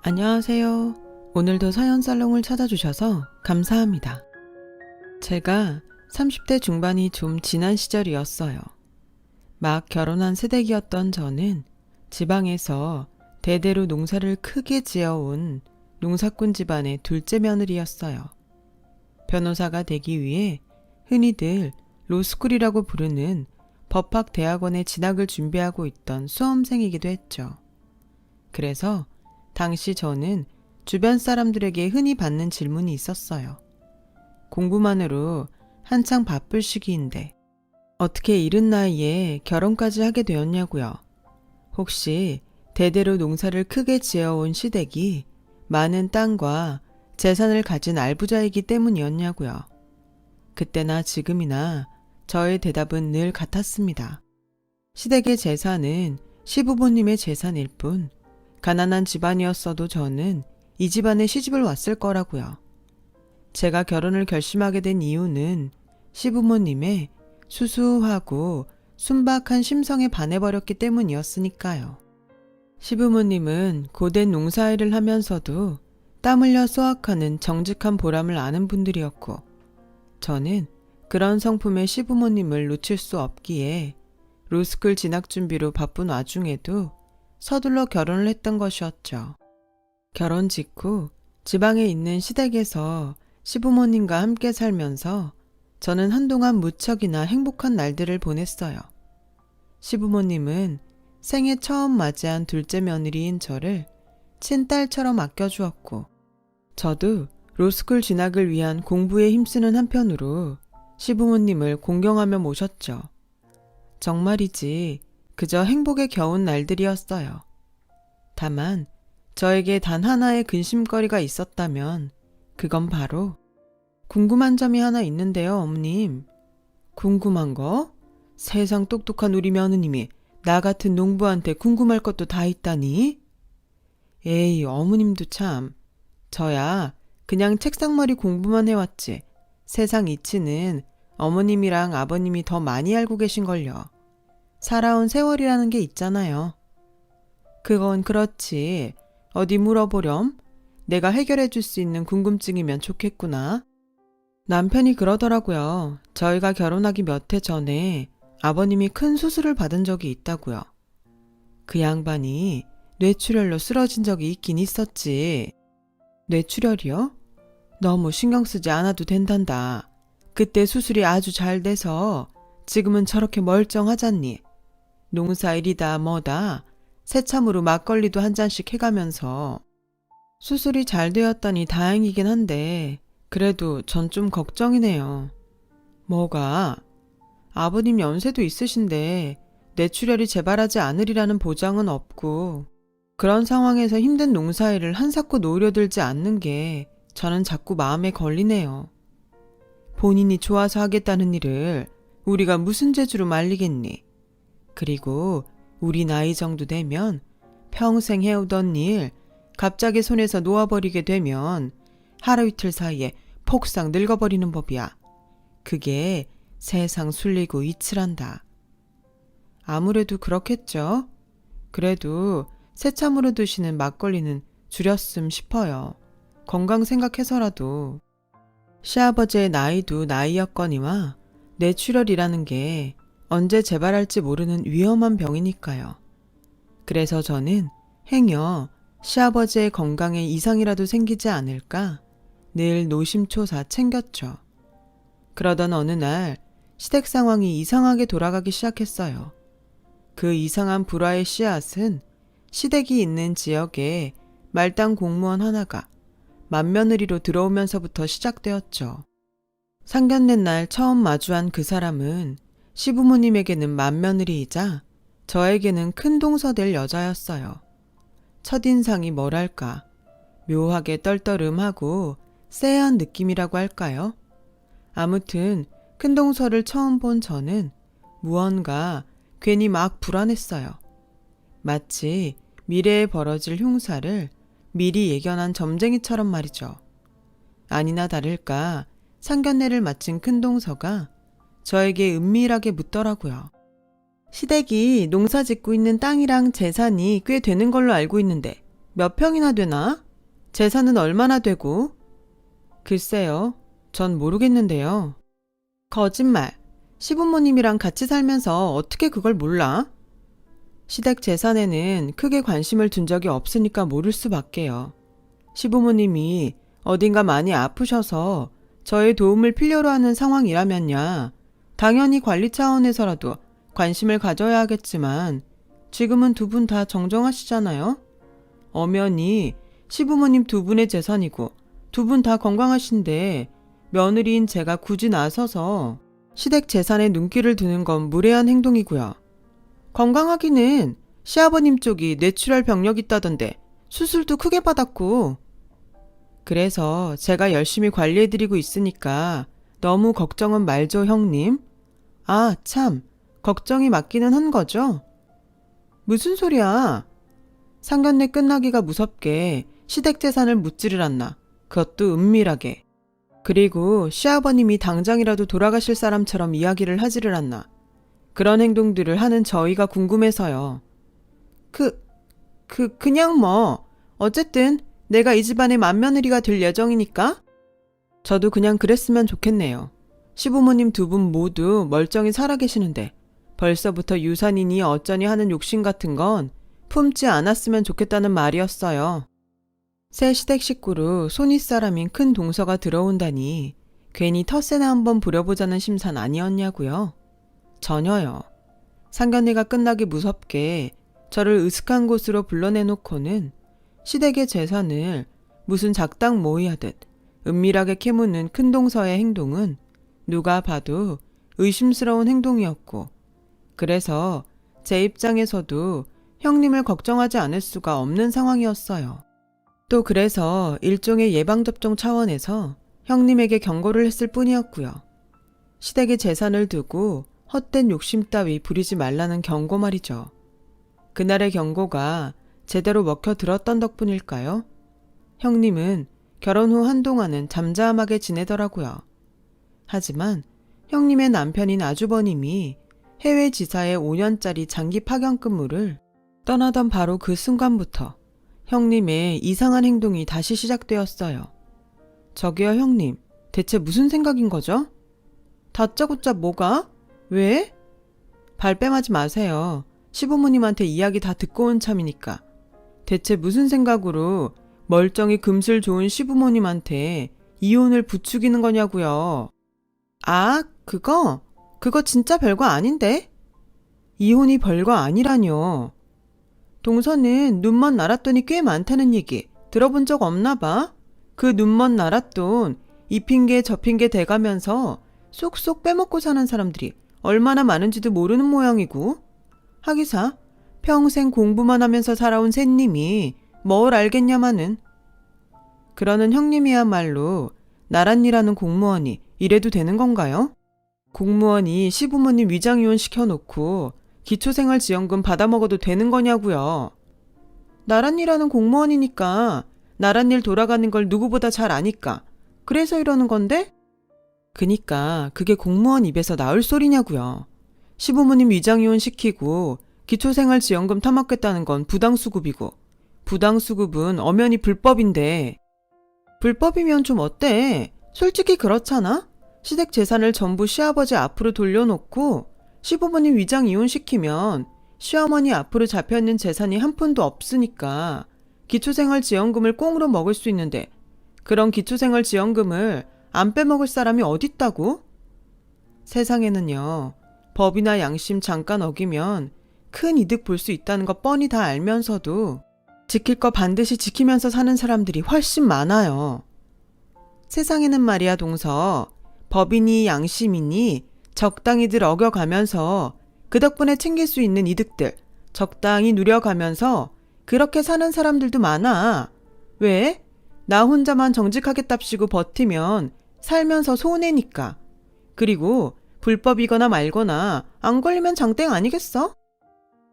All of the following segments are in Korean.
안녕하세요. 오늘도 사연 살롱을 찾아주셔서 감사합니다. 제가 30대 중반이 좀 지난 시절이었어요. 막 결혼한 새댁이었던 저는 지방에서 대대로 농사를 크게 지어온 농사꾼 집안의 둘째 며느리였어요. 변호사가 되기 위해 흔히들 로스쿨이라고 부르는 법학대학원에 진학을 준비하고 있던 수험생이기도 했죠. 그래서 당시 저는 주변 사람들에게 흔히 받는 질문이 있었어요. 공부만으로 한창 바쁠 시기인데 어떻게 이른 나이에 결혼까지 하게 되었냐고요. 혹시 대대로 농사를 크게 지어온 시댁이 많은 땅과 재산을 가진 알부자이기 때문이었냐고요. 그때나 지금이나 저의 대답은 늘 같았습니다. 시댁의 재산은 시부모님의 재산일 뿐 가난한 집안이었어도 저는 이 집안에 시집을 왔을 거라고요. 제가 결혼을 결심하게 된 이유는 시부모님의 수수하고 순박한 심성에 반해버렸기 때문이었으니까요. 시부모님은 고된 농사일을 하면서도 땀 흘려 수확하는 정직한 보람을 아는 분들이었고 저는 그런 성품의 시부모님을 놓칠 수 없기에 로스쿨 진학 준비로 바쁜 와중에도 서둘러 결혼을 했던 것이었죠. 결혼 직후 지방에 있는 시댁에서 시부모님과 함께 살면서 저는 한동안 무척이나 행복한 날들을 보냈어요. 시부모님은 생애 처음 맞이한 둘째 며느리인 저를 친딸처럼 아껴주었고 저도 로스쿨 진학을 위한 공부에 힘쓰는 한편으로 시부모님을 공경하며 모셨죠. 정말이지 그저 행복에 겨운 날들이었어요. 다만 저에게 단 하나의 근심거리가 있었다면 그건 바로 궁금한 점이 하나 있는데요, 어머님. 궁금한 거? 세상 똑똑한 우리 며느님이 나 같은 농부한테 궁금할 것도 다 있다니? 에이, 어머님도 참. 저야 그냥 책상머리 공부만 해왔지. 세상 이치는 어머님이랑 아버님이 더 많이 알고 계신걸요. 살아온 세월이라는 게 있잖아요. 그건 그렇지. 어디 물어보렴? 내가 해결해 줄 수 있는 궁금증이면 좋겠구나. 남편이 그러더라고요. 저희가 결혼하기 몇 해 전에 아버님이 큰 수술을 받은 적이 있다고요. 그 양반이 뇌출혈로 쓰러진 적이 있긴 있었지. 뇌출혈이요? 너무 신경 쓰지 않아도 된단다. 그때 수술이 아주 잘 돼서 지금은 저렇게 멀쩡하잖니. 농사일이다 뭐다 새참으로 막걸리도 한 잔씩 해가면서 수술이 잘 되었다니 다행이긴 한데 그래도 전 좀 걱정이네요. 뭐가? 아버님 연세도 있으신데 뇌출혈이 재발하지 않으리라는 보장은 없고 그런 상황에서 힘든 농사일을 한사코 노려들지 않는 게 저는 자꾸 마음에 걸리네요. 본인이 좋아서 하겠다는 일을 우리가 무슨 재주로 말리겠니? 그리고 우리 나이 정도 되면 평생 해오던 일 갑자기 손에서 놓아버리게 되면 하루 이틀 사이에 폭삭 늙어버리는 법이야. 그게 세상 술리고 이칠한다. 아무래도 그렇겠죠. 그래도 새참으로 드시는 막걸리는 줄였음 싶어요. 건강 생각해서라도. 시아버지의 나이도 나이였거니와 뇌출혈이라는 게 언제 재발할지 모르는 위험한 병이니까요. 그래서 저는 행여 시아버지의 건강에 이상이라도 생기지 않을까 늘 노심초사 챙겼죠. 그러던 어느 날 시댁 상황이 이상하게 돌아가기 시작했어요. 그 이상한 불화의 씨앗은 시댁이 있는 지역에 말단 공무원 하나가 맏며느리로 들어오면서부터 시작되었죠. 상견례 날 처음 마주한 그 사람은 시부모님에게는 맏며느리이자 저에게는 큰 동서 될 여자였어요. 첫인상이 뭐랄까 묘하게 떨떠름하고 쎄한 느낌이라고 할까요? 아무튼 큰 동서를 처음 본 저는 무언가 괜히 막 불안했어요. 마치 미래에 벌어질 흉사를 미리 예견한 점쟁이처럼 말이죠. 아니나 다를까 상견례를 마친 큰 동서가 저에게 은밀하게 묻더라고요. 시댁이 농사 짓고 있는 땅이랑 재산이 꽤 되는 걸로 알고 있는데 몇 평이나 되나? 재산은 얼마나 되고? 글쎄요. 전 모르겠는데요. 거짓말. 시부모님이랑 같이 살면서 어떻게 그걸 몰라? 시댁 재산에는 크게 관심을 둔 적이 없으니까 모를 수밖에요. 시부모님이 어딘가 많이 아프셔서 저의 도움을 필요로 하는 상황이라면야 당연히 관리 차원에서라도 관심을 가져야 하겠지만 지금은 두 분 다 정정하시잖아요? 엄연히 시부모님 두 분의 재산이고 두 분 다 건강하신데 며느리인 제가 굳이 나서서 시댁 재산에 눈길을 두는 건 무례한 행동이고요. 건강하기는 시아버님 쪽이 뇌출혈 병력 있다던데 수술도 크게 받았고 그래서 제가 열심히 관리해드리고 있으니까 너무 걱정은 말죠, 형님. 아, 참. 걱정이 맞기는 한 거죠? 무슨 소리야? 상견례 끝나기가 무섭게 시댁 재산을 묻지를 않나. 그것도 은밀하게. 그리고 시아버님이 당장이라도 돌아가실 사람처럼 이야기를 하지를 않나. 그런 행동들을 하는 저희가 궁금해서요. 그냥 뭐. 어쨌든 내가 이 집안의 맏며느리가 될 예정이니까? 저도 그냥 그랬으면 좋겠네요. 시부모님 두 분 모두 멀쩡히 살아계시는데 벌써부터 유산이니 어쩌니 하는 욕심 같은 건 품지 않았으면 좋겠다는 말이었어요. 새 시댁 식구로 손윗사람인 큰 동서가 들어온다니 괜히 텃세나 한번 부려보자는 심산 아니었냐고요? 전혀요. 상견례가 끝나기 무섭게 저를 으슥한 곳으로 불러내놓고는 시댁의 재산을 무슨 작당 모의하듯 은밀하게 캐무는 큰 동서의 행동은 누가 봐도 의심스러운 행동이었고 그래서 제 입장에서도 형님을 걱정하지 않을 수가 없는 상황이었어요. 또 그래서 일종의 예방접종 차원에서 형님에게 경고를 했을 뿐이었고요. 시댁의 재산을 두고 헛된 욕심 따위 부리지 말라는 경고 말이죠. 그날의 경고가 제대로 먹혀들었던 덕분일까요? 형님은 결혼 후 한동안은 잠잠하게 지내더라고요. 하지만 형님의 남편인 아주버님이 해외 지사의 5년짜리 장기 파견 근무를 떠나던 바로 그 순간부터 형님의 이상한 행동이 다시 시작되었어요. 저기요 형님, 대체 무슨 생각인 거죠? 다짜고짜 뭐가? 왜? 발뺌하지 마세요. 시부모님한테 이야기 다 듣고 온 참이니까. 대체 무슨 생각으로 멀쩡히 금슬 좋은 시부모님한테 이혼을 부추기는 거냐고요. 아, 그거 진짜 별거 아닌데? 이혼이 별거 아니라뇨. 동서는 눈먼 나랏돈이 꽤 많다는 얘기 들어본 적 없나 봐. 그 눈먼 나랏돈 이 핑계 저 핑계 대가면서 쏙쏙 빼먹고 사는 사람들이 얼마나 많은지도 모르는 모양이고 하기사 평생 공부만 하면서 살아온 샌님이 뭘 알겠냐마는. 그러는 형님이야말로 나랏니라는 공무원이 이래도 되는 건가요? 공무원이 시부모님 위장이혼 시켜놓고 기초생활지원금 받아먹어도 되는 거냐고요. 나랏니라는 공무원이니까 나랏일 돌아가는 걸 누구보다 잘 아니까 그래서 이러는 건데? 그니까 그게 공무원 입에서 나올 소리냐고요. 시부모님 위장이혼 시키고 기초생활지원금 타먹겠다는 건 부당수급이고 부당수급은 엄연히 불법인데 불법이면 좀 어때? 솔직히 그렇잖아? 시댁 재산을 전부 시아버지 앞으로 돌려놓고 시부모님 위장 이혼시키면 시어머니 앞으로 잡혀있는 재산이 한 푼도 없으니까 기초생활지원금을 꽁으로 먹을 수 있는데 그런 기초생활지원금을 안 빼먹을 사람이 어딨다고? 세상에는요. 법이나 양심 잠깐 어기면 큰 이득 볼 수 있다는 거 뻔히 다 알면서도 지킬 거 반드시 지키면서 사는 사람들이 훨씬 많아요. 세상에는 말이야 동서 법이니 양심이니 적당히들 어겨가면서 그 덕분에 챙길 수 있는 이득들 적당히 누려가면서 그렇게 사는 사람들도 많아. 왜? 나 혼자만 정직하겠답시고 버티면 살면서 손해니까. 그리고 불법이거나 말거나 안 걸리면 장땡 아니겠어?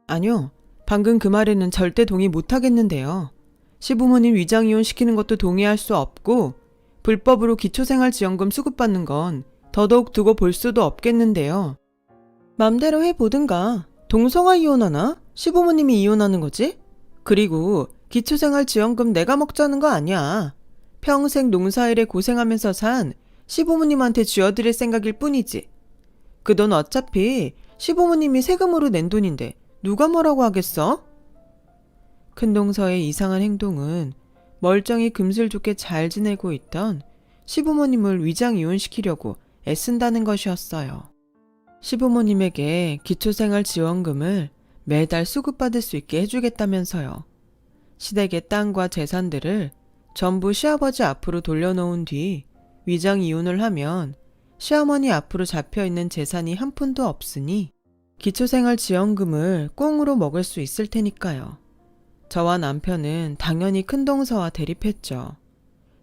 아니요. 방금 그 말에는 절대 동의 못하겠는데요. 시부모님 위장이혼 시키는 것도 동의할 수 없고 불법으로 기초생활지원금 수급받는 건 더더욱 두고 볼 수도 없겠는데요. 맘대로 해보든가. 동서가 이혼하나? 시부모님이 이혼하는 거지? 그리고 기초생활지원금 내가 먹자는 거 아니야. 평생 농사일에 고생하면서 산 시부모님한테 쥐어드릴 생각일 뿐이지. 그 돈 어차피 시부모님이 세금으로 낸 돈인데 누가 뭐라고 하겠어? 큰동서의 이상한 행동은 멀쩡히 금슬 좋게 잘 지내고 있던 시부모님을 위장이혼시키려고 애쓴다는 것이었어요. 시부모님에게 기초생활지원금을 매달 수급받을 수 있게 해주겠다면서요. 시댁의 땅과 재산들을 전부 시아버지 앞으로 돌려놓은 뒤 위장이혼을 하면 시어머니 앞으로 잡혀있는 재산이 한 푼도 없으니 기초생활지원금을 꽁으로 먹을 수 있을 테니까요. 저와 남편은 당연히 큰동서와 대립했죠.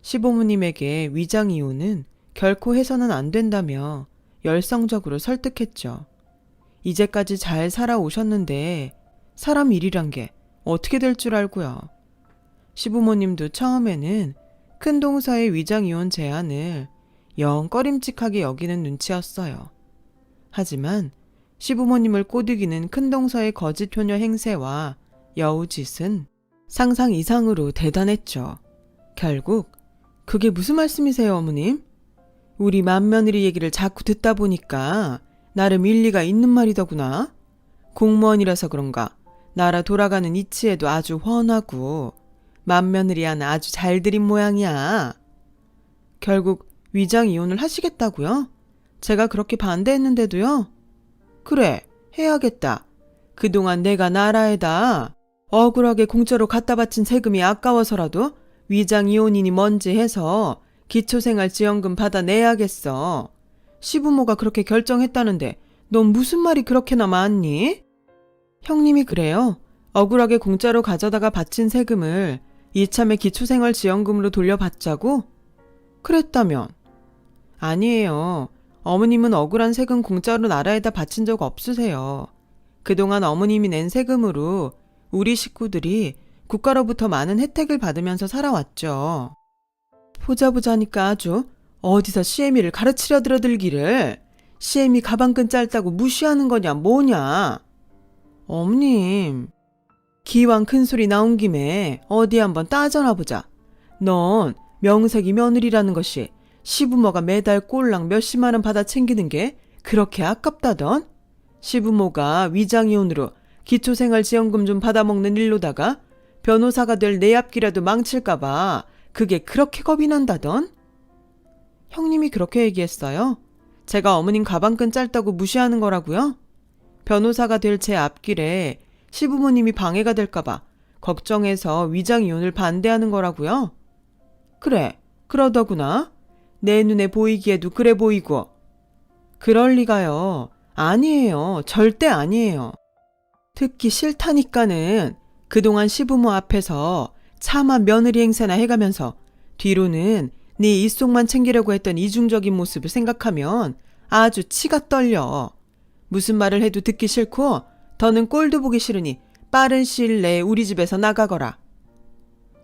시부모님에게 위장이혼은 결코 해서는 안 된다며 열성적으로 설득했죠. 이제까지 잘 살아오셨는데 사람 일이란 게 어떻게 될 줄 알고요. 시부모님도 처음에는 큰동서의 위장이혼 제안을 영 꺼림칙하게 여기는 눈치였어요. 하지만 시부모님을 꼬드기는 큰동서의 거짓 효녀 행세와 여우짓은 상상 이상으로 대단했죠. 결국 그게 무슨 말씀이세요, 어머님? 우리 맏며느리 얘기를 자꾸 듣다 보니까 나름 일리가 있는 말이더구나. 공무원이라서 그런가 나라 돌아가는 이치에도 아주 훤하고 맏며느리 하나 아주 잘 들인 모양이야. 결국 위장이혼을 하시겠다고요? 제가 그렇게 반대했는데도요? 그래, 해야겠다. 그동안 내가 나라에다 억울하게 공짜로 갖다 바친 세금이 아까워서라도 위장이혼이니 뭔지 해서 기초생활지원금 받아내야겠어. 시부모가 그렇게 결정했다는데 넌 무슨 말이 그렇게나 많니? 형님이 그래요. 억울하게 공짜로 가져다가 바친 세금을 이참에 기초생활지원금으로 돌려받자고? 그랬다면? 아니에요. 어머님은 억울한 세금 공짜로 나라에다 바친 적 없으세요. 그동안 어머님이 낸 세금으로 우리 식구들이 국가로부터 많은 혜택을 받으면서 살아왔죠. 보자보자니까 아주 어디서 시애미를 가르치려 들어들기를. 시애미 가방끈 짧다고 무시하는 거냐 뭐냐. 어머님, 기왕 큰소리 나온 김에 어디 한번 따져나 보자. 넌 명색이 며느리라는 것이 시부모가 매달 꼴랑 몇십만 원 받아 챙기는 게 그렇게 아깝다던? 시부모가 위장이혼으로 기초생활지원금 좀 받아먹는 일로다가 변호사가 될 내 앞길이라도 망칠까봐 그게 그렇게 겁이 난다던? 형님이 그렇게 얘기했어요? 제가 어머님 가방끈 짧다고 무시하는 거라고요? 변호사가 될 제 앞길에 시부모님이 방해가 될까봐 걱정해서 위장이혼을 반대하는 거라고요? 그래, 그러더구나. 내 눈에 보이기에도 그래 보이고. 그럴 리가요. 아니에요. 절대 아니에요. 듣기 싫다니까는 그동안 시부모 앞에서 차마 며느리 행세나 해가면서 뒤로는 네 입속만 챙기려고 했던 이중적인 모습을 생각하면 아주 치가 떨려. 무슨 말을 해도 듣기 싫고 더는 꼴도 보기 싫으니 빠른 시일 내에 우리 집에서 나가거라.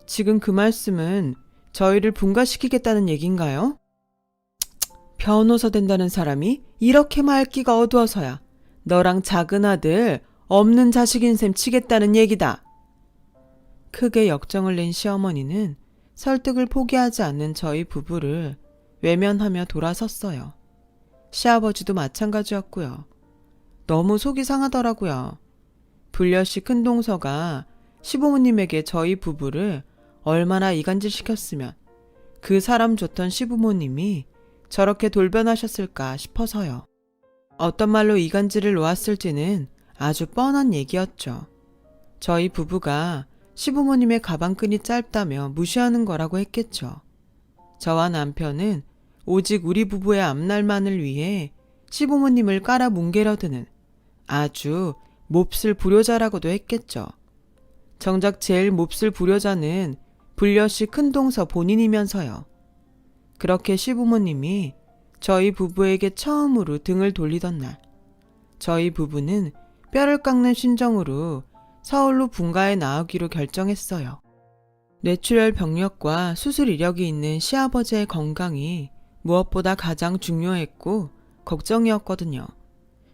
지금 그 말씀은 저희를 분가시키겠다는 얘긴가요? 변호사 된다는 사람이 이렇게 말기가 어두워서야 너랑 작은 아들 없는 자식인 셈 치겠다는 얘기다. 크게 역정을 낸 시어머니는 설득을 포기하지 않는 저희 부부를 외면하며 돌아섰어요. 시아버지도 마찬가지였고요. 너무 속이 상하더라고요. 불려시 큰동서가 시부모님에게 저희 부부를 얼마나 이간질시켰으면 그 사람 좋던 시부모님이 저렇게 돌변하셨을까 싶어서요. 어떤 말로 이간질을 놓았을지는 아주 뻔한 얘기였죠. 저희 부부가 시부모님의 가방끈이 짧다며 무시하는 거라고 했겠죠. 저와 남편은 오직 우리 부부의 앞날만을 위해 시부모님을 깔아 뭉개려 드는 아주 몹쓸 불효자라고도 했겠죠. 정작 제일 몹쓸 불효자는 불려시 큰동서 본인이면서요. 그렇게 시부모님이 저희 부부에게 처음으로 등을 돌리던 날, 저희 부부는 뼈를 깎는 심정으로 서울로 분가에 나오기로 결정했어요. 뇌출혈 병력과 수술 이력이 있는 시아버지의 건강이 무엇보다 가장 중요했고 걱정이었거든요.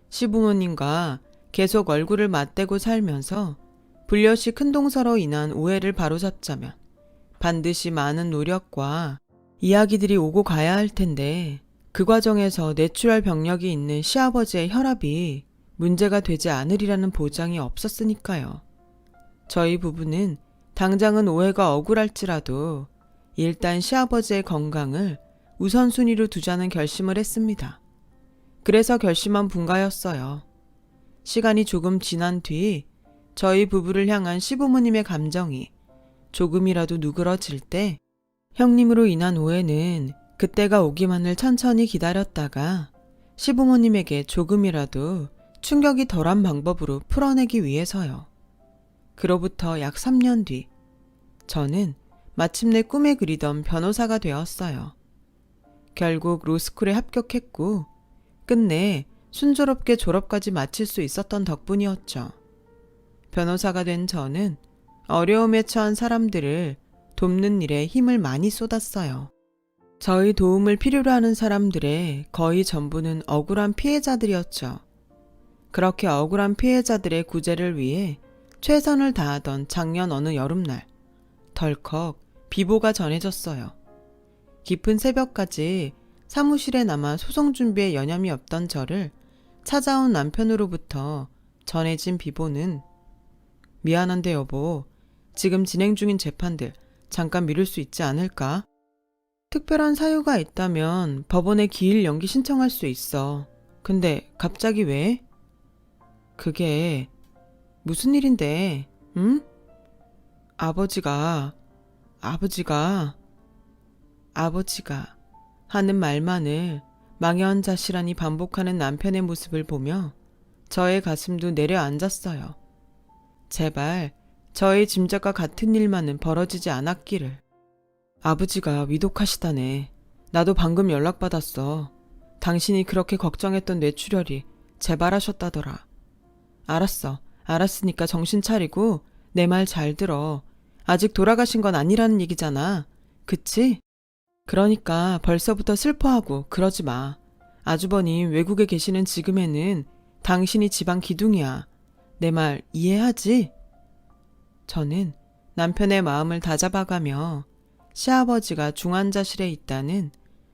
시부모님과 계속 얼굴을 맞대고 살면서 불려시 큰 동서로 인한 오해를 바로잡자면 반드시 많은 노력과 이야기들이 오고 가야 할 텐데 그 과정에서 내추럴 병력이 있는 시아버지의 혈압이 문제가 되지 않으리라는 보장이 없었으니까요. 저희 부부는 당장은 오해가 억울할지라도 일단 시아버지의 건강을 우선순위로 두자는 결심을 했습니다. 그래서 결심한 분가였어요. 시간이 조금 지난 뒤 저희 부부를 향한 시부모님의 감정이 조금이라도 누그러질 때 형님으로 인한 오해는 그때가 오기만을 천천히 기다렸다가 시부모님에게 조금이라도 충격이 덜한 방법으로 풀어내기 위해서요. 그로부터 약 3년 뒤 저는 마침내 꿈에 그리던 변호사가 되었어요. 결국 로스쿨에 합격했고 끝내 순조롭게 졸업까지 마칠 수 있었던 덕분이었죠. 변호사가 된 저는 어려움에 처한 사람들을 돕는 일에 힘을 많이 쏟았어요. 저희 도움을 필요로 하는 사람들의 거의 전부는 억울한 피해자들이었죠. 그렇게 억울한 피해자들의 구제를 위해 최선을 다하던 작년 어느 여름날 덜컥 비보가 전해졌어요. 깊은 새벽까지 사무실에 남아 소송 준비에 여념이 없던 저를 찾아온 남편으로부터 전해진 비보는 미안한데 여보, 지금 진행 중인 재판들 잠깐 미룰 수 있지 않을까? 특별한 사유가 있다면 법원에 기일 연기 신청할 수 있어. 근데 갑자기 왜? 그게 무슨 일인데, 응? 아버지가 하는 말만을 망연자실하니 반복하는 남편의 모습을 보며 저의 가슴도 내려앉았어요. 제발 저의 짐작과 같은 일만은 벌어지지 않았기를. 아버지가 위독하시다네. 나도 방금 연락받았어. 당신이 그렇게 걱정했던 뇌출혈이 재발하셨다더라. 알았으니까 정신 차리고 내 말 잘 들어. 아직 돌아가신 건 아니라는 얘기잖아. 그치? 그러니까 벌써부터 슬퍼하고 그러지 마. 아주버님 외국에 계시는 지금에는 당신이 집안 기둥이야. 내 말 이해하지? 저는 남편의 마음을 다잡아가며 시아버지가 중환자실에 있다는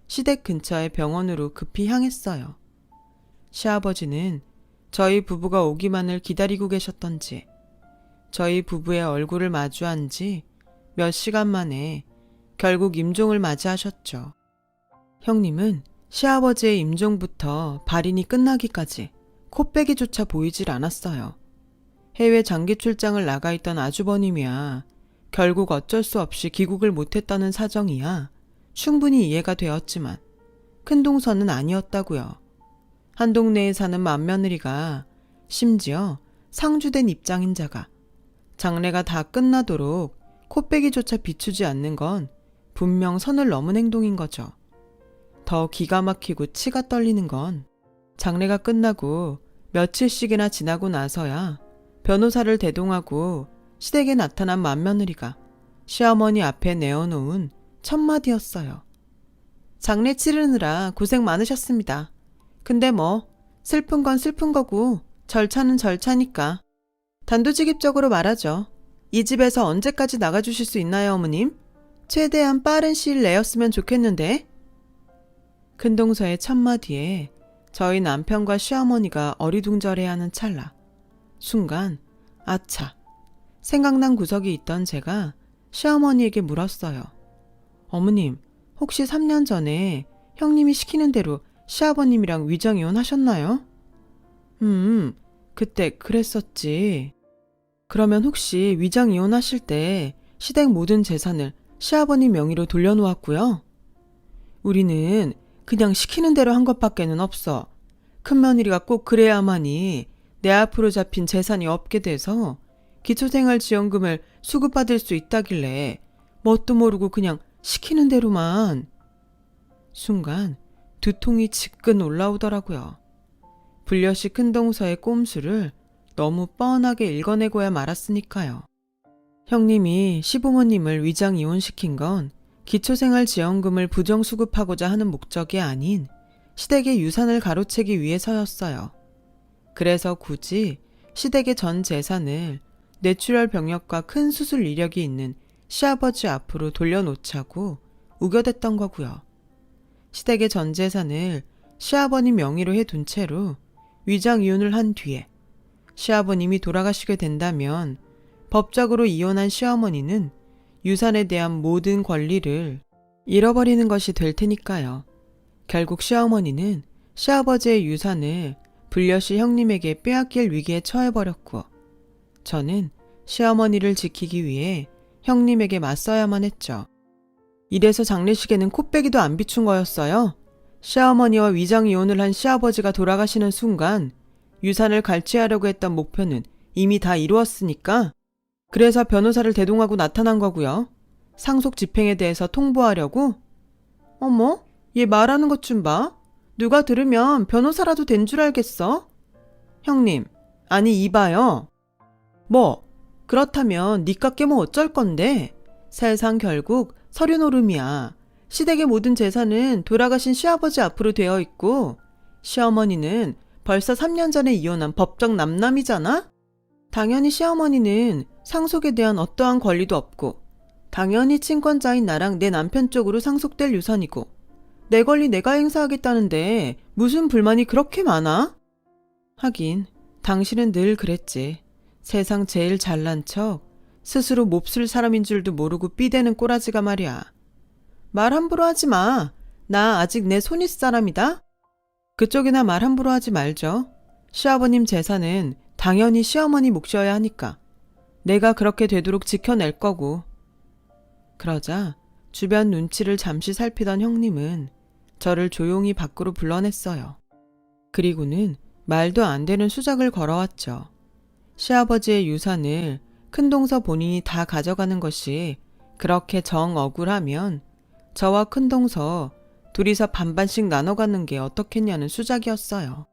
시댁 근처의 병원으로 급히 향했어요. 시아버지는 저희 부부가 오기만을 기다리고 계셨던지 저희 부부의 얼굴을 마주한 지 몇 시간 만에 결국 임종을 맞이하셨죠. 형님은 시아버지의 임종부터 발인이 끝나기까지 코빼기조차 보이질 않았어요. 해외 장기 출장을 나가 있던 아주버님이야 결국 어쩔 수 없이 귀국을 못했다는 사정이야 충분히 이해가 되었지만 큰 동서는 아니었다고요. 한 동네에 사는 맏며느리가 심지어 상주된 입장인 자가 장례가 다 끝나도록 코빼기조차 비추지 않는 건 분명 선을 넘은 행동인 거죠. 더 기가 막히고 치가 떨리는 건 장례가 끝나고 며칠씩이나 지나고 나서야 변호사를 대동하고 시댁에 나타난 맏며느리가 시어머니 앞에 내어놓은 첫 마디였어요. 장례 치르느라 고생 많으셨습니다. 근데 뭐 슬픈 건 슬픈 거고 절차는 절차니까. 단도직입적으로 말하죠. 이 집에서 언제까지 나가주실 수 있나요, 어머님? 최대한 빠른 시일 내였으면 좋겠는데. 큰동서의 첫마디에 저희 남편과 시어머니가 어리둥절해하는 찰나 순간 아차 생각난 구석이 있던 제가 시어머니에게 물었어요. 어머님, 혹시 3년 전에 형님이 시키는 대로 시아버님이랑 위정이혼 하셨나요? 그때 그랬었지. 그러면 혹시 위정이혼 하실 때 시댁 모든 재산을 시아버님 명의로 돌려놓았고요? 우리는 그냥 시키는 대로 한 것밖에는 없어. 큰며느리가 꼭 그래야만이 내 앞으로 잡힌 재산이 없게 돼서 기초생활지원금을 수급받을 수 있다길래 뭣도 모르고 그냥 시키는 대로만. 순간 두통이 지끈 올라오더라고요. 불려시 큰동서의 꼼수를 너무 뻔하게 읽어내고야 말았으니까요. 형님이 시부모님을 위장 이혼시킨 건 기초생활지원금을 부정수급하고자 하는 목적이 아닌 시댁의 유산을 가로채기 위해서였어요. 그래서 굳이 시댁의 전 재산을 뇌출혈 병력과 큰 수술 이력이 있는 시아버지 앞으로 돌려놓자고 우겨댔던 거고요. 시댁의 전 재산을 시아버님 명의로 해둔 채로 위장 이혼을 한 뒤에 시아버님이 돌아가시게 된다면 법적으로 이혼한 시어머니는 유산에 대한 모든 권리를 잃어버리는 것이 될 테니까요. 결국 시어머니는 시아버지의 유산을 불려시 형님에게 빼앗길 위기에 처해버렸고 저는 시어머니를 지키기 위해 형님에게 맞서야만 했죠. 이래서 장례식에는 코빼기도 안 비춘 거였어요. 시어머니와 위장 이혼을 한 시아버지가 돌아가시는 순간 유산을 갈취하려고 했던 목표는 이미 다 이루었으니까 그래서 변호사를 대동하고 나타난 거고요. 상속 집행에 대해서 통보하려고? 어머, 얘 말하는 것 좀 봐. 누가 들으면 변호사라도 된 줄 알겠어? 형님, 아니 이봐요. 뭐, 그렇다면 니까 깨면 어쩔 건데? 세상 결국 서류 노름이야. 시댁의 모든 재산은 돌아가신 시아버지 앞으로 되어 있고 시어머니는 벌써 3년 전에 이혼한 법적 남남이잖아? 당연히 시어머니는 상속에 대한 어떠한 권리도 없고 당연히 친권자인 나랑 내 남편 쪽으로 상속될 유산이고 내 권리 내가 행사하겠다는데 무슨 불만이 그렇게 많아? 하긴 당신은 늘 그랬지. 세상 제일 잘난 척 스스로 몹쓸 사람인 줄도 모르고 삐대는 꼬라지가 말이야. 말 함부로 하지 마. 나 아직 내 손윗 사람이다. 그쪽이나 말 함부로 하지 말죠. 시아버님 재산은 당연히 시어머니 몫이어야 하니까 내가 그렇게 되도록 지켜낼 거고. 그러자 주변 눈치를 잠시 살피던 형님은 저를 조용히 밖으로 불러냈어요. 그리고는 말도 안 되는 수작을 걸어왔죠. 시아버지의 유산을 큰동서 본인이 다 가져가는 것이 그렇게 정 억울하면 저와 큰동서 둘이서 반반씩 나눠 갖는 게 어떻겠냐는 수작이었어요.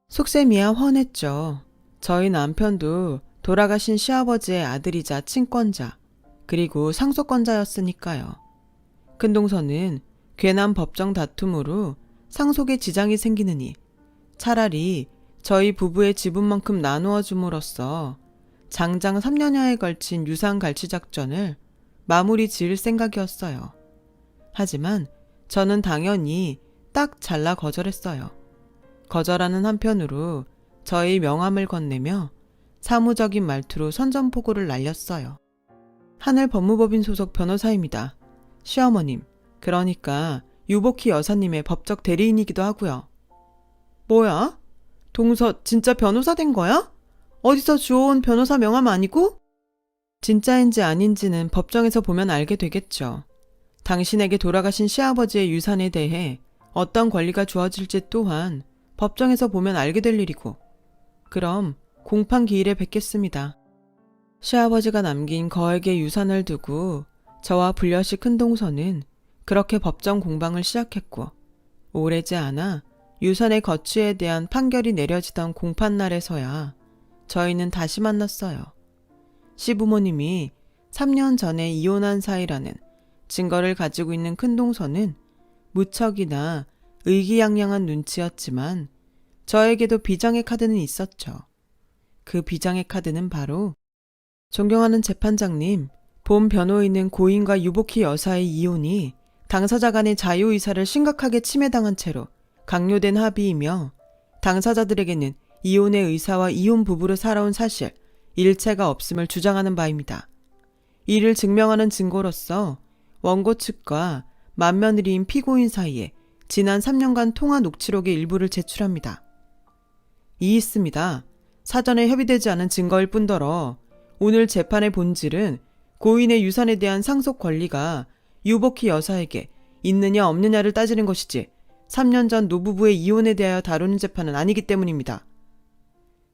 속셈이야 훤했죠. 저희 남편도 돌아가신 시아버지의 아들이자 친권자 그리고 상속권자였으니까요. 큰동서는 괜한 법정 다툼으로 상속에 지장이 생기느니 차라리 저희 부부의 지분만큼 나누어 줌으로써 장장 3년여에 걸친 유산 갈취 작전을 마무리 지을 생각이었어요. 하지만 저는 당연히 딱 잘라 거절했어요. 거절하는 한편으로 저의 명함을 건네며 사무적인 말투로 선전포고를 날렸어요. 하늘 법무법인 소속 변호사입니다. 시어머님, 그러니까 유복희 여사님의 법적 대리인이기도 하고요. 뭐야? 동서 진짜 변호사 된 거야? 어디서 주워온 변호사 명함 아니고? 진짜인지 아닌지는 법정에서 보면 알게 되겠죠. 당신에게 돌아가신 시아버지의 유산에 대해 어떤 권리가 주어질지 또한 법정에서 보면 알게 될 일이고 그럼 공판 기일에 뵙겠습니다. 시아버지가 남긴 거액의 유산을 두고 저와 불려시 큰동서는 그렇게 법정 공방을 시작했고 오래지 않아 유산의 거취에 대한 판결이 내려지던 공판날에서야 저희는 다시 만났어요. 시부모님이 3년 전에 이혼한 사이라는 증거를 가지고 있는 큰동서는 무척이나 의기양양한 눈치였지만 저에게도 비장의 카드는 있었죠. 그 비장의 카드는 바로 존경하는 재판장님, 본 변호인은 고인과 유복희 여사의 이혼이 당사자 간의 자유의사를 심각하게 침해당한 채로 강요된 합의이며 당사자들에게는 이혼의 의사와 이혼 부부로 살아온 사실, 일체가 없음을 주장하는 바입니다. 이를 증명하는 증거로서 원고 측과 맏며느리인 피고인 사이에 지난 3년간 통화 녹취록의 일부를 제출합니다. 이 있습니다. 사전에 협의되지 않은 증거일 뿐더러 오늘 재판의 본질은 고인의 유산에 대한 상속 권리가 유복희 여사에게 있느냐 없느냐를 따지는 것이지 3년 전 노부부의 이혼에 대하여 다루는 재판은 아니기 때문입니다.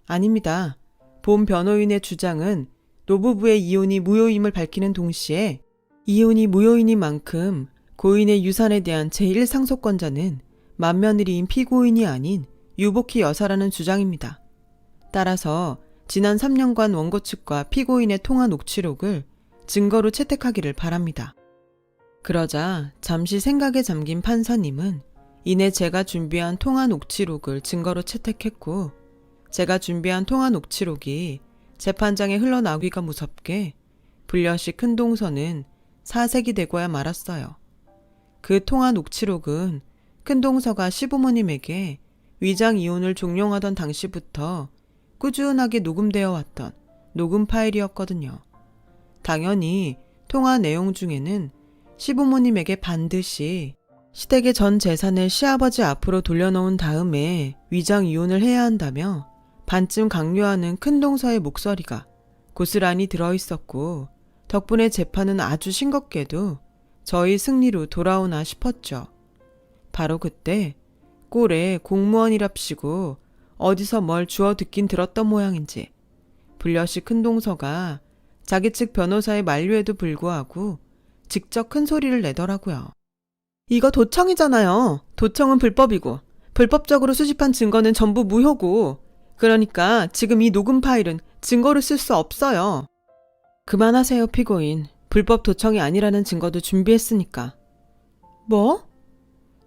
아닙니다. 본 변호인의 주장은 노부부의 이혼이 무효임을 밝히는 동시에 이혼이 무효이니만큼 고인의 유산에 대한 제1상속권자는 맏며느리인 피고인이 아닌 유복희 여사라는 주장입니다. 따라서 지난 3년간 원고 측과 피고인의 통화 녹취록을 증거로 채택하기를 바랍니다. 그러자 잠시 생각에 잠긴 판사님은 이내 제가 준비한 통화 녹취록을 증거로 채택했고 제가 준비한 통화 녹취록이 재판장에 흘러나오기가 무섭게 불려시 큰 동서는 사색이 되고야 말았어요. 그 통화 녹취록은 큰 동서가 시부모님에게 위장 이혼을 종용하던 당시부터 꾸준하게 녹음되어 왔던 녹음 파일이었거든요. 당연히 통화 내용 중에는 시부모님에게 반드시 시댁의 전 재산을 시아버지 앞으로 돌려놓은 다음에 위장 이혼을 해야 한다며 반쯤 강요하는 큰 동서의 목소리가 고스란히 들어있었고, 덕분에 재판은 아주 싱겁게도 저희 승리로 돌아오나 싶었죠. 바로 그때 꼴에 공무원이랍시고 어디서 뭘 주워 듣긴 들었던 모양인지 불려시 큰 동서가 자기 측 변호사의 만류에도 불구하고 직접 큰 소리를 내더라고요. 이거 도청이잖아요. 도청은 불법이고 불법적으로 수집한 증거는 전부 무효고, 그러니까 지금 이 녹음 파일은 증거로 쓸 수 없어요. 그만하세요, 피고인. 불법 도청이 아니라는 증거도 준비했으니까. 뭐?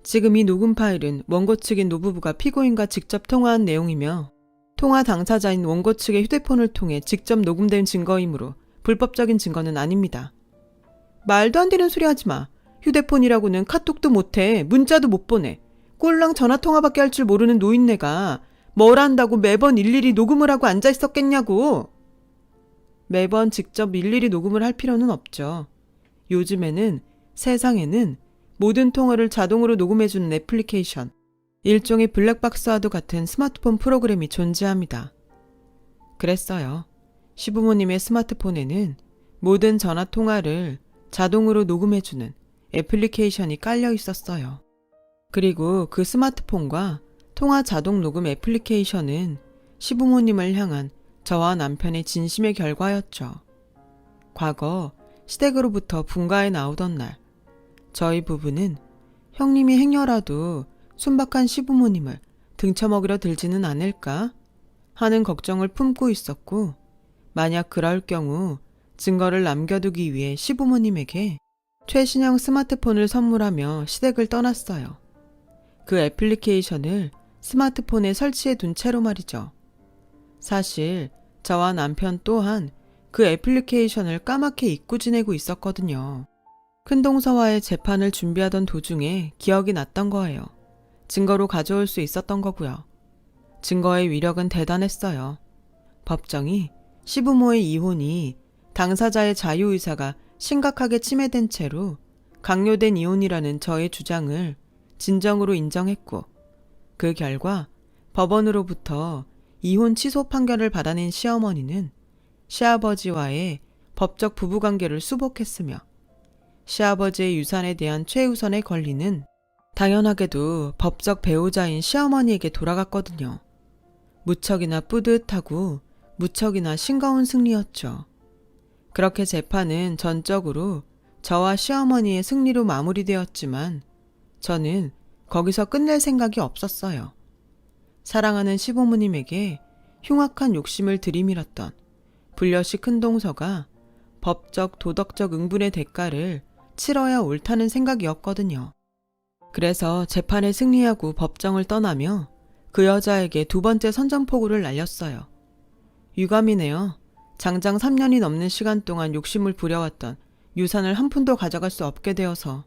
지금 이 녹음 파일은 원고 측인 노부부가 피고인과 직접 통화한 내용이며 통화 당사자인 원고 측의 휴대폰을 통해 직접 녹음된 증거이므로 불법적인 증거는 아닙니다. 말도 안 되는 소리 하지 마. 휴대폰이라고는 카톡도 못해, 문자도 못 보내. 꼴랑 전화통화밖에 할 줄 모르는 노인네가 뭘 한다고 매번 일일이 녹음을 하고 앉아있었겠냐고. 매번 직접 일일이 녹음을 할 필요는 없죠. 요즘에는 세상에는 모든 통화를 자동으로 녹음해주는 애플리케이션, 일종의 블랙박스와도 같은 스마트폰 프로그램이 존재합니다. 그랬어요. 시부모님의 스마트폰에는 모든 전화 통화를 자동으로 녹음해주는 애플리케이션이 깔려 있었어요. 그리고 그 스마트폰과 통화 자동 녹음 애플리케이션은 시부모님을 향한 저와 남편의 진심의 결과였죠. 과거 시댁으로부터 분가에 나오던 날, 저희 부부는 형님이 행여라도 순박한 시부모님을 등쳐먹으려 들지는 않을까 하는 걱정을 품고 있었고, 만약 그럴 경우 증거를 남겨두기 위해 시부모님에게 최신형 스마트폰을 선물하며 시댁을 떠났어요. 그 애플리케이션을 스마트폰에 설치해 둔 채로 말이죠. 사실 저와 남편 또한 그 애플리케이션을 까맣게 잊고 지내고 있었거든요. 큰동서와의 재판을 준비하던 도중에 기억이 났던 거예요. 증거로 가져올 수 있었던 거고요. 증거의 위력은 대단했어요. 법정이 시부모의 이혼이 당사자의 자유의사가 심각하게 침해된 채로 강요된 이혼이라는 저의 주장을 진정으로 인정했고, 그 결과 법원으로부터 이혼 취소 판결을 받아낸 시어머니는 시아버지와의 법적 부부관계를 수복했으며, 시아버지의 유산에 대한 최우선의 권리는 당연하게도 법적 배우자인 시어머니에게 돌아갔거든요. 무척이나 뿌듯하고 무척이나 싱거운 승리였죠. 그렇게 재판은 전적으로 저와 시어머니의 승리로 마무리되었지만 저는 거기서 끝낼 생각이 없었어요. 사랑하는 시부모님에게 흉악한 욕심을 들이밀었던 불려시 큰동서가 법적 도덕적 응분의 대가를 치러야 옳다는 생각이었거든요. 그래서 재판에 승리하고 법정을 떠나며 그 여자에게 두 번째 선전포고를 날렸어요. 유감이네요. 장장 3년이 넘는 시간 동안 욕심을 부려왔던 유산을 한 푼도 가져갈 수 없게 되어서.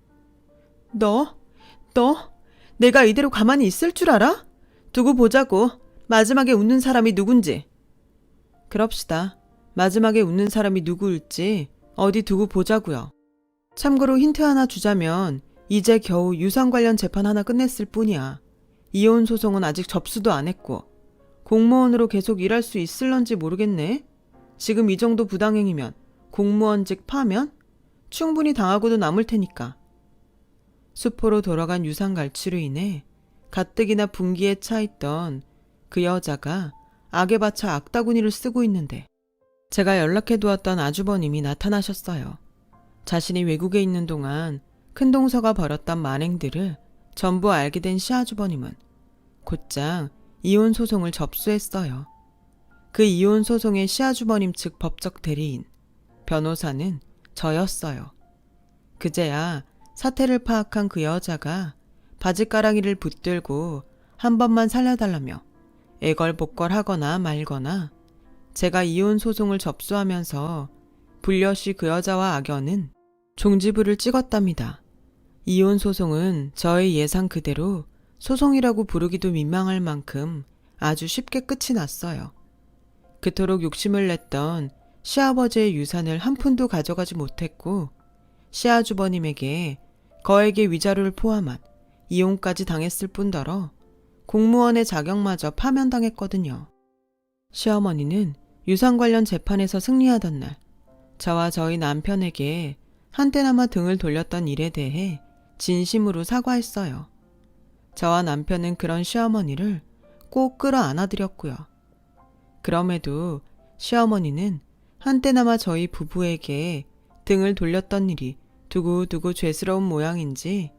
너 내가 이대로 가만히 있을 줄 알아? 두고 보자고. 마지막에 웃는 사람이 누군지. 그럽시다. 마지막에 웃는 사람이 누구일지 어디 두고 보자고요. 참고로 힌트 하나 주자면 이제 겨우 유산 관련 재판 하나 끝냈을 뿐이야. 이혼 소송은 아직 접수도 안 했고 공무원으로 계속 일할 수 있을런지 모르겠네. 지금 이 정도 부당행위면 공무원직 파면 충분히 당하고도 남을 테니까. 수포로 돌아간 유산 갈취로 인해 가뜩이나 분기에 차있던 그 여자가 악에 바쳐 악다구니를 쓰고 있는데 제가 연락해두었던 아주버님이 나타나셨어요. 자신이 외국에 있는 동안 큰동서가 벌였던 만행들을 전부 알게 된 시아주버님은 곧장 이혼 소송을 접수했어요. 그 이혼 소송의 시아주버님 측 법적 대리인, 변호사는 저였어요. 그제야 사태를 파악한 그 여자가 바짓가랑이를 붙들고 한 번만 살려달라며 애걸복걸하거나 말거나 제가 이혼 소송을 접수하면서 불려시 그 여자와 악연은 종지부를 찍었답니다. 이혼 소송은 저의 예상 그대로 소송이라고 부르기도 민망할 만큼 아주 쉽게 끝이 났어요. 그토록 욕심을 냈던 시아버지의 유산을 한 푼도 가져가지 못했고 시아주버님에게 거액의 위자료를 포함한 이혼까지 당했을 뿐더러 공무원의 자격마저 파면당했거든요. 시어머니는 유산 관련 재판에서 승리하던 날 저와 저희 남편에게 한때나마 등을 돌렸던 일에 대해 진심으로 사과했어요. 저와 남편은 그런 시어머니를 꼭 끌어안아드렸고요. 그럼에도 시어머니는 한때나마 저희 부부에게 등을 돌렸던 일이 두고두고 죄스러운 모양인지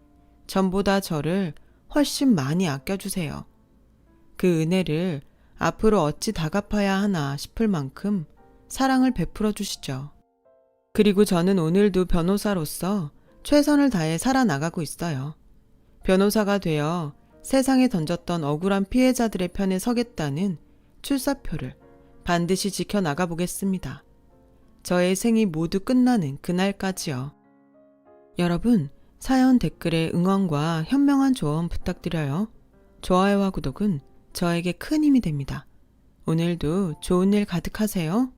전보다 저를 훨씬 많이 아껴주세요. 그 은혜를 앞으로 어찌 다 갚아야 하나 싶을 만큼 사랑을 베풀어 주시죠. 그리고 저는 오늘도 변호사로서 최선을 다해 살아나가고 있어요. 변호사가 되어 세상에 던졌던 억울한 피해자들의 편에 서겠다는 출사표를 반드시 지켜나가 보겠습니다. 저의 생이 모두 끝나는 그날까지요. 여러분, 사연 댓글에 응원과 현명한 조언 부탁드려요. 좋아요와 구독은 저에게 큰 힘이 됩니다. 오늘도 좋은 일 가득하세요.